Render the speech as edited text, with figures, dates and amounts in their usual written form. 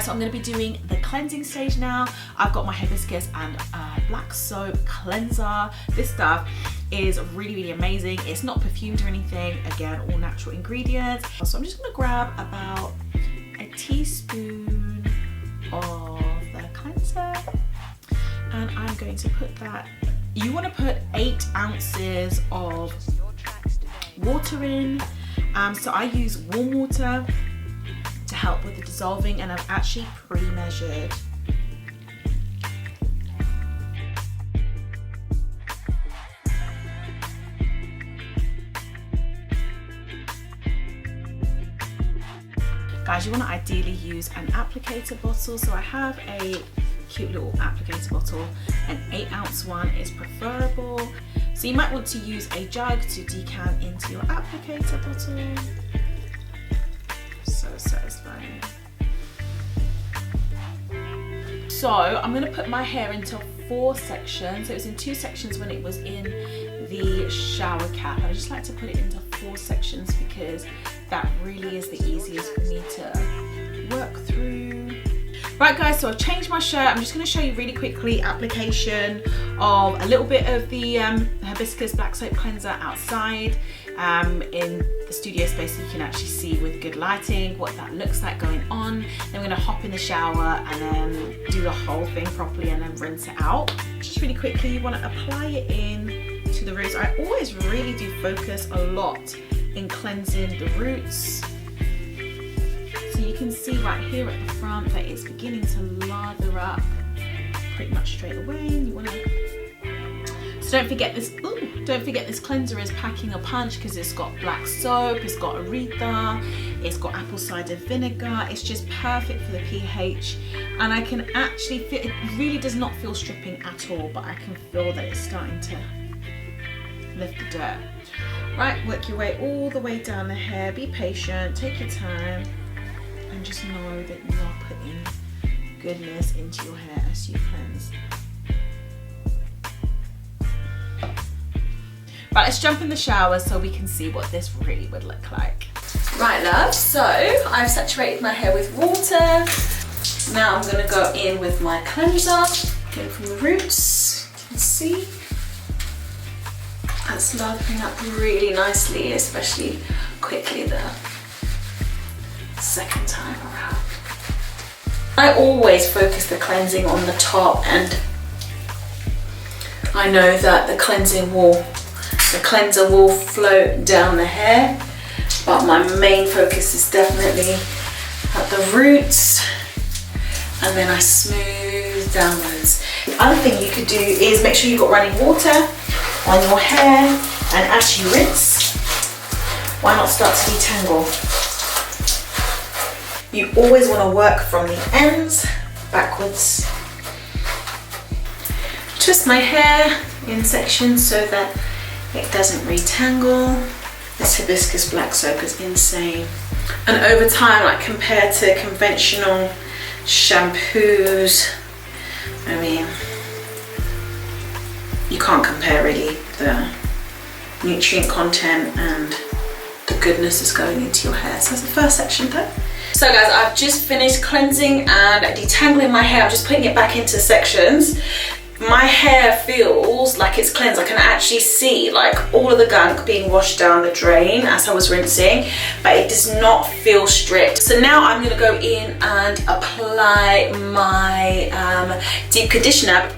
so I'm going to be doing the cleansing stage now. I've got my hibiscus and black soap cleanser. This stuff is really amazing. It's not perfumed or anything. Again, all natural ingredients. So I'm just going to grab about a teaspoon of the cleanser, and I'm going to put that. You want to put 8 ounces of water in. So I use warm water to help with the dissolving, and I've actually pre-measured. Guys, you want to ideally use an applicator bottle, so I have a cute little applicator bottle. An 8-ounce one is preferable. So you might want to use a jug to decant into your applicator bottle. So satisfying. So I'm going to put my hair into 4 sections. So it was in 2 sections when it was in the shower cap. I just like to put it into 4 sections because that really is the easiest for me to work through. Right guys, so I've changed my shirt. I'm just going to show you really quickly application of a little bit of the hibiscus black soap cleanser outside. In the studio space, you can actually see with good lighting what that looks like going on. Then we're going to hop in the shower and then do the whole thing properly and then rinse it out. Just really quickly, you want to apply it in to the roots. I always really do focus a lot in cleansing the roots. So you can see right here at the front that it's beginning to lather up pretty much straight away. You want to, so don't forget this. Don't forget this cleanser is packing a punch because it's got black soap, it's got aretha, it's got apple cider vinegar. It's just perfect for the pH, and I can actually feel it. Really does not feel stripping at all, but I can feel that it's starting to lift the dirt. Right, work your way all the way down the hair. Be patient, take your time, and just know that you are putting goodness into your hair as you cleanse. Right, let's jump in the shower so we can see what this really would look like. Right, love, so I've saturated my hair with water. Now I'm gonna go in with my cleanser, go from the roots. You can see that's lathering up really nicely, especially quickly the second time around. I always focus the cleansing on the top, and I know that the cleanser will float down the hair, but my main focus is definitely at the roots, and then I smooth downwards. The other thing you could do is make sure you've got running water on your hair, and as you rinse, why not start to detangle? You always want to work from the ends backwards. Twist my hair in sections so that it doesn't retangle. This hibiscus black soap is insane. And over time, like compared to conventional shampoos, I mean, you can't compare really the nutrient content and the goodness that's going into your hair. So that's the first section done. So guys, I've just finished cleansing and detangling my hair. I'm just putting it back into sections. My hair feels like it's cleansed. I can actually see like all of the gunk being washed down the drain as I was rinsing, but it does not feel stripped. So now I'm gonna go in and apply my deep conditioner.